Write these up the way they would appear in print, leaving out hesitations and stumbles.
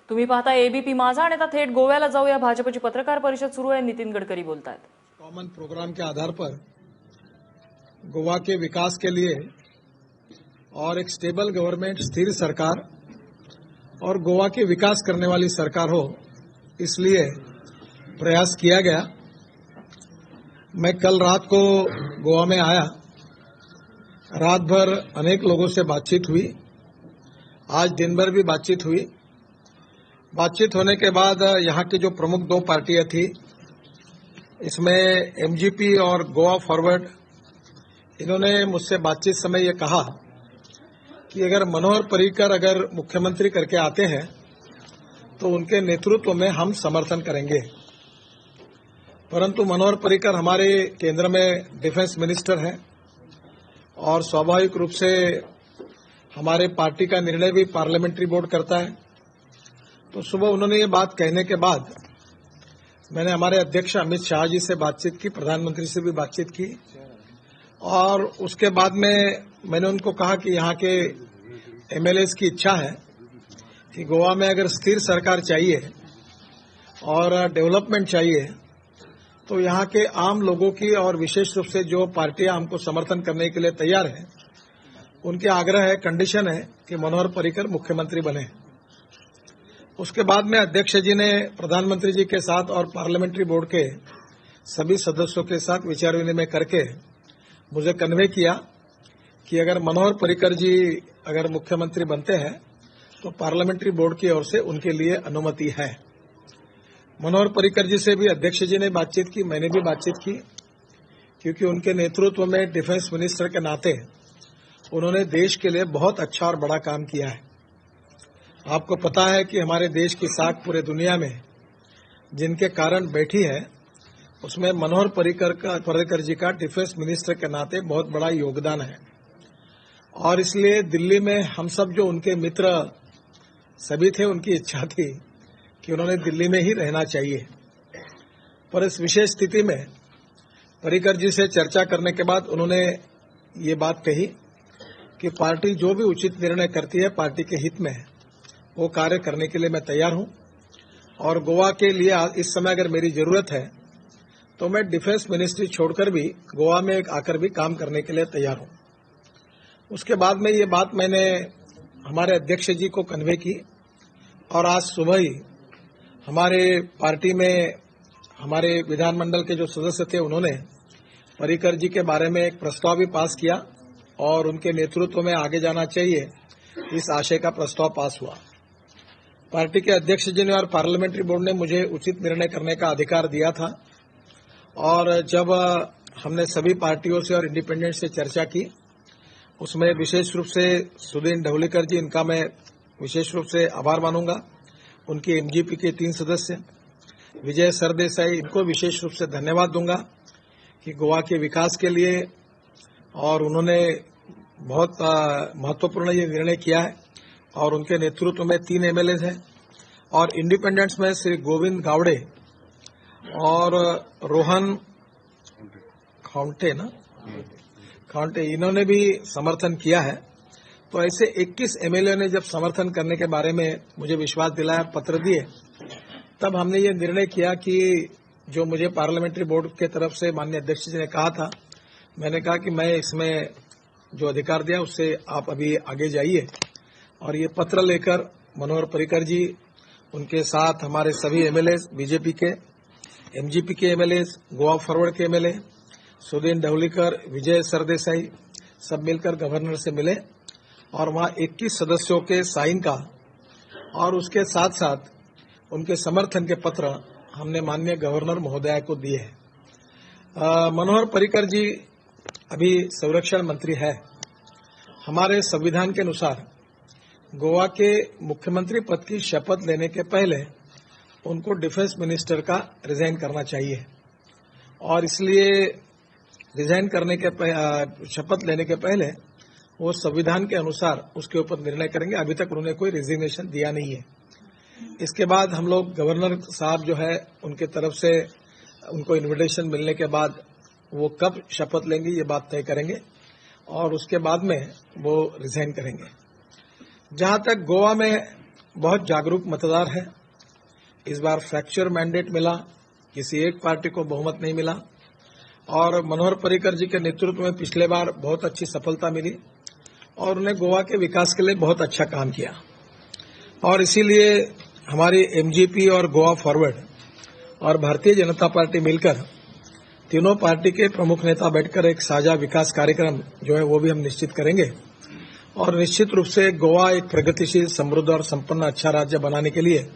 तुम्ही पाहता एबीपी माझा आणि आता थेट गोव्याला जाऊया. भाजपची पत्रकार परिषद सुरू आहे. नितीन गडकरी बोलतायत. कॉमन प्रोग्राम के आधार पर गोवा के विकास के लिए और एक स्टेबल गवर्नमेंट, स्थिर सरकार और गोवा के विकास करने वाली सरकार हो, इसलिए प्रयास किया गया। मैं कल रात को गोवा में आया, रात भर अनेक लोगों से बातचीत हुई, आज दिन भर भी बातचीत हुई। बातचीत होने के बाद यहाँ की जो प्रमुख दो पार्टियां थी, इसमें एमजीपी और गोवा फॉरवर्ड, इन्होंने मुझसे बातचीत समय ये कहा कि अगर मनोहर पर्रिकर अगर मुख्यमंत्री करके आते हैं तो उनके नेतृत्व में हम समर्थन करेंगे। परंतु मनोहर पर्रिकर हमारे केंद्र में डिफेंस मिनिस्टर हैं और स्वाभाविक रूप से हमारे पार्टी का निर्णय भी पार्लियामेंट्री बोर्ड करता है। तो सुबह उन्होंने ये बात कहने के बाद मैंने हमारे अध्यक्ष अमित शाह जी से बातचीत की, प्रधानमंत्री से भी बातचीत की और उसके बाद में मैंने उनको कहा कि यहाँ के एमएलएस की इच्छा है कि गोवा में अगर स्थिर सरकार चाहिए और डेवलपमेंट चाहिए तो यहाँ के आम लोगों की और विशेष रूप से जो पार्टियां हमको समर्थन करने के लिए तैयार हैं, उनके आग्रह है, कंडीशन है कि मनोहर पर्रिकर मुख्यमंत्री बने। उसके बाद में अध्यक्ष जी ने प्रधानमंत्री जी के साथ और पार्लियामेंट्री बोर्ड के सभी सदस्यों के साथ विचार विनिमय करके मुझे कन्वे किया कि अगर मनोहर पर्रिकर जी अगर मुख्यमंत्री बनते हैं तो पार्लियामेंट्री बोर्ड की ओर से उनके लिए अनुमति है। मनोहर पर्रिकर जी से भी अध्यक्ष जी ने बातचीत की, मैंने भी बातचीत की, क्योंकि उनके नेतृत्व में डिफेंस मिनिस्टर के नाते उन्होंने देश के लिए बहुत अच्छा और बड़ा काम किया है। आपको पता है कि हमारे देश की साख पूरे दुनिया में जिनके कारण बैठी है, उसमें मनोहर पर्रिकर जी का डिफेंस मिनिस्टर के नाते बहुत बड़ा योगदान है और इसलिए दिल्ली में हम सब जो उनके मित्र सभी थे, उनकी इच्छा थी कि उन्होंने दिल्ली में ही रहना चाहिए। पर इस विशेष स्थिति में पर्रिकर जी से चर्चा करने के बाद उन्होंने ये बात कही कि पार्टी जो भी उचित निर्णय करती है पार्टी के हित में वो कार्य करने के लिए मैं तैयार हूं और गोवा के लिए इस समय अगर मेरी जरूरत है तो मैं डिफेंस मिनिस्ट्री छोड़कर भी गोवा में आकर भी काम करने के लिए तैयार हूं। उसके बाद में ये बात मैंने हमारे अध्यक्ष जी को कन्वे की और आज सुबह ही हमारे पार्टी में हमारे विधानमंडल के जो सदस्य थे, उन्होंने पर्रिकर जी के बारे में एक प्रस्ताव भी पास किया और उनके नेतृत्व में आगे जाना चाहिए, इस आशय का प्रस्ताव पास हुआ। पार्टी के अध्यक्ष जी ने और पार्लियामेंट्री बोर्ड ने मुझे उचित निर्णय करने का अधिकार दिया था और जब हमने सभी पार्टियों से और इंडिपेंडेंट से चर्चा की, उसमें विशेष रूप से सुदीन ढवलीकर जी, इनका मैं विशेष रूप से आभार मानूंगा। उनके एमजीपी के 3 सदस्य विजय सरदेसाई, इनको विशेष रूप से धन्यवाद दूंगा कि गोवा के विकास के लिए और उन्होंने बहुत महत्वपूर्ण ये निर्णय किया है और उनके नेतृत्व में 3 एमएलए हैं और इंडिपेंडेंट्स में श्री गोविंद गावड़े और रोहन खाउंटे इन्होंने भी समर्थन किया है। तो ऐसे 21 एमएलए ने जब समर्थन करने के बारे में मुझे विश्वास दिलाया, पत्र दिए, तब हमने ये निर्णय किया कि जो मुझे पार्लियामेंट्री बोर्ड के तरफ से माननीय अध्यक्ष जी ने कहा था, मैंने कहा कि मैं इसमें जो अधिकार दिया उससे आप अभी आगे जाइए और ये पत्र लेकर मनोहर पर्रिकर जी, उनके साथ हमारे सभी एमएलए, बीजेपी के, एमजीपी के एमएलए, गोवा फॉरवर्ड के एमएलए, सुदीन ढवलीकर, विजय सरदेसाई, सब मिलकर गवर्नर से मिले और वहां 21 सदस्यों के साइन का और उसके साथ साथ उनके समर्थन के पत्र हमने माननीय गवर्नर महोदया को दिए हैं। मनोहर पर्रिकर जी अभी संरक्षण मंत्री है। हमारे संविधान के अनुसार गोवा के मुख्यमंत्री पद की शपथ लेने के पहले उनको डिफेंस मिनिस्टर का रिजाइन करना चाहिए और इसलिए रिजाइन करने के शपथ लेने के पहले वो संविधान के अनुसार उसके ऊपर निर्णय करेंगे। अभी तक उन्होंने कोई रिजिग्नेशन दिया नहीं है। इसके बाद हम लोग गवर्नर साहब जो है उनके तरफ से उनको इन्विटेशन मिलने के बाद वो कब शपथ लेंगे ये बात तय करेंगे और उसके बाद में वो रिजाइन करेंगे। जहां तक गोवा में बहुत जागरूक मतदार है। इस बार फ्रैक्चर मैंडेट मिला, किसी एक पार्टी को बहुमत नहीं मिला और मनोहर पर्रिकर जी के नेतृत्व में पिछले बार बहुत अच्छी सफलता मिली और उन्हें गोवा के विकास के लिए बहुत अच्छा काम किया और इसीलिए हमारी एमजीपी और गोवा फॉरवर्ड और भारतीय जनता पार्टी मिलकर तीनों पार्टी के प्रमुख नेता बैठकर एक साझा विकास कार्यक्रम जो है वो भी हम निश्चित करेंगे और निश्चित रूप से गोवा एक प्रगतिशील, समृद्ध और संपन्न अच्छा राज्य बनाने के लिए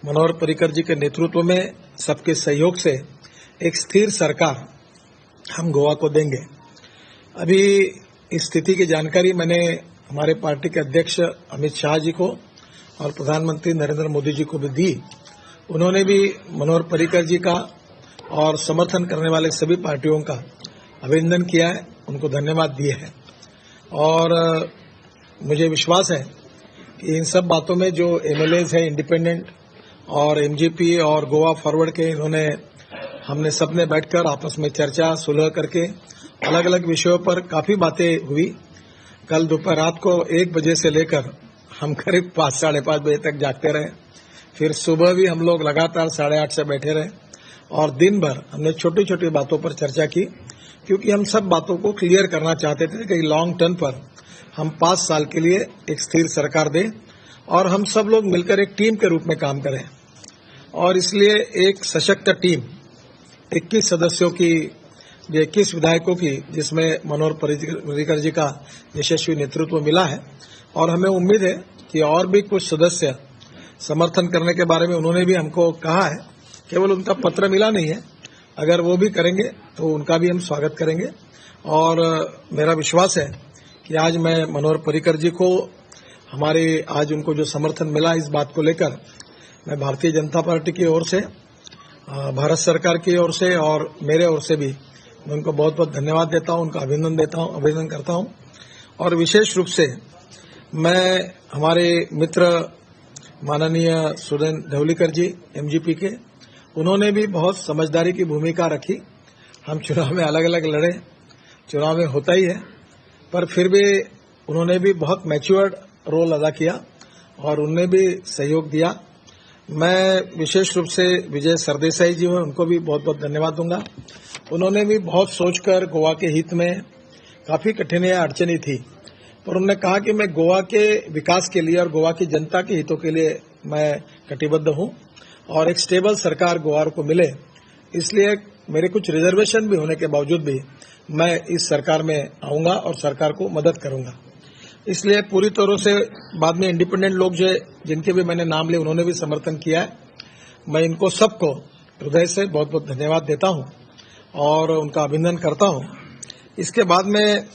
मनोहर पर्रिकर जी के नेतृत्व में सबके सहयोग से एक स्थिर सरकार हम गोवा को देंगे। अभी इस स्थिति की जानकारी मैंने हमारे पार्टी के अध्यक्ष अमित शाह जी को और प्रधानमंत्री नरेंद्र मोदी जी को भी दी। उन्होंने भी मनोहर पर्रिकर जी का और समर्थन करने वाले सभी पार्टियों का अभिनंदन किया है, उनको धन्यवाद दिए हैं और मुझे विश्वास है कि इन सब बातों में जो एमएलएज हैं इंडिपेंडेंट और एमजीपी और गोवा फॉरवर्ड के हमने सबने बैठकर आपस में चर्चा सुलह करके अलग अलग विषयों पर काफी बातें हुई। कल दोपहर रात को 1 बजे से लेकर हम करीब 5 साढ़े 5 बजे तक जागते रहे, फिर सुबह भी हम लोग लगातार 8:30 से बैठे रहे और दिन भर हमने छोटी छोटी बातों पर चर्चा की क्योंकि हम सब बातों को क्लियर करना चाहते थे कि लॉन्ग टर्म पर हम 5 साल के लिए एक स्थिर सरकार दें और हम सब लोग मिलकर एक टीम के रूप में काम करें और इसलिए एक सशक्त टीम 21 सदस्यों की 21 विधायकों की जिसमें मनोहर पर्रिकर जी का यशस्वी नेतृत्व मिला है और हमें उम्मीद है कि और भी कुछ सदस्य समर्थन करने के बारे में उन्होंने भी हमको कहा है। केवल उनका पत्र मिला नहीं है, अगर वो भी करेंगे तो उनका भी हम स्वागत करेंगे और मेरा विश्वास है कि आज मैं मनोहर पर्रिकर जी को हमारे आज उनको जो समर्थन मिला इस बात को लेकर मैं भारतीय जनता पार्टी की ओर से, भारत सरकार की ओर से और मेरे ओर से भी मैं उनको बहुत बहुत धन्यवाद देता हूं, उनका अभिनंदन करता हूं और विशेष रूप से मैं हमारे मित्र माननीय सुरेंद्र धवलीकर जी एमजीपी के, उन्होंने भी बहुत समझदारी की भूमिका रखी। हम चुनाव में अलग अलग लड़े, चुनाव में होता ही है, पर फिर भी उन्होंने भी बहुत मैच्योर्ड रोल अदा किया और उन्होंने भी सहयोग दिया। मैं विशेष रूप से विजय सरदेसाई जी हैं, उनको भी बहुत बहुत धन्यवाद दूंगा। उन्होंने भी बहुत सोचकर गोवा के हित में, काफी कठिनाइयां अड़चनी थी, पर उन्होंने कहा कि मैं गोवा के विकास के लिए और गोवा की जनता के हितों के लिए मैं कटिबद्ध हूं और एक स्टेबल सरकार गोवा को मिले, इसलिए मेरे कुछ रिजर्वेशन भी होने के बावजूद भी मैं इस सरकार में आऊंगा और सरकार को मदद करूंगा। इसलिए पूरी तरह से बाद में इंडिपेंडेंट लोग जो जिनके भी मैंने नाम लिए उन्होंने भी समर्थन किया है। मैं इनको सबको हृदय से बहुत बहुत धन्यवाद देता हूं और उनका अभिनंदन करता हूं। इसके बाद में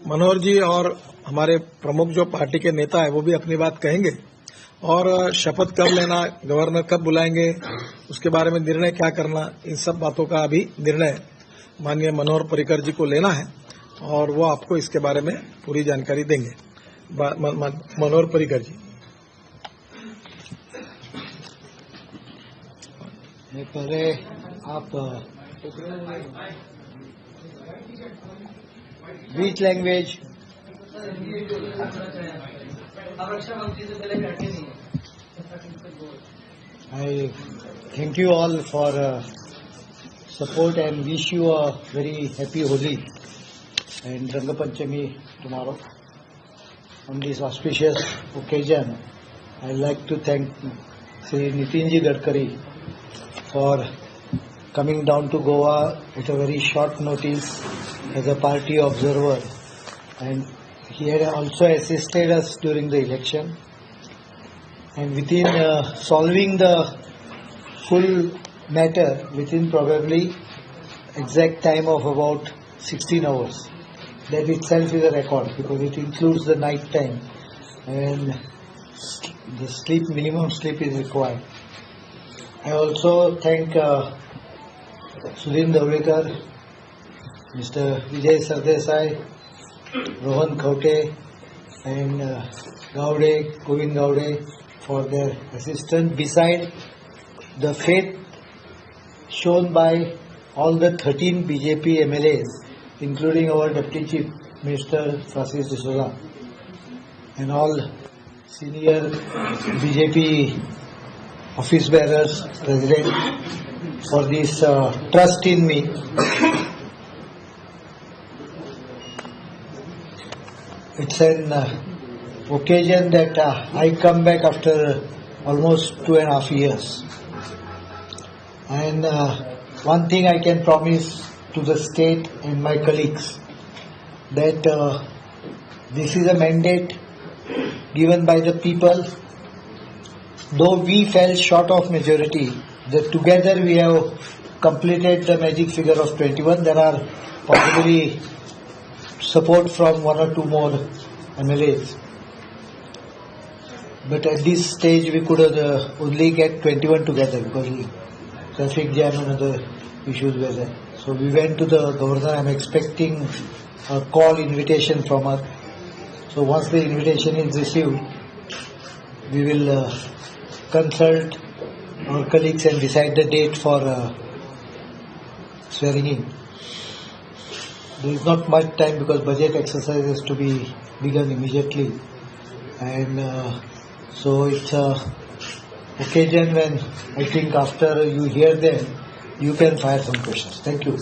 मनोहर जी और हमारे प्रमुख जो पार्टी के नेता है वो भी अपनी बात कहेंगे और शपथ कब लेना, गवर्नर कब बुलाएंगे, उसके बारे में निर्णय क्या करना, इन सब बातों का अभी निर्णय माननीय मनोहर पर्रिकर जी को लेना है और वो आपको इसके बारे में पूरी जानकारी देंगे। मनोहर पर्रिकर जी। पहले आप which language? I thank you all for support and wish you a very happy Holi and Ranga Panchami tomorrow. On this auspicious occasion, I like to thank Sri Nitinji Gadkari for coming down to Goa at a very short notice as a party observer, and he had also assisted us during the election, and within solving the full matter within probably exact time of about 16 hours. That itself is a record because it includes the night time and the minimum sleep is required. I also thank Surin Davlekar, Mr. Vijay Sardesai, Rohan Khaute and Govind Gaude for their assistance, beside the faith shown by all the 13 BJP MLAs, including our Deputy Chief Minister Francis D'Souza, and all senior BJP office bearers, President, for this trust in me. It's an occasion that I come back after almost 2.5 years. And one thing I can promise to the state and my colleagues, that this is a mandate given by the people. Though we fell short of majority, that together we have completed the magic figure of 21. There are possibly support from 1 or 2 more MLAs. But at this stage we could only get 21 together because traffic jam and other issues were there. So we went to the governor. I'm expecting a call invitation from her. So once the invitation is received, we will consult our colleagues and decide the date for swearing in. There is not much time because budget exercise has to be begun immediately, and so it's a occasion when I think after you hear them, you can fire some questions. Thank you.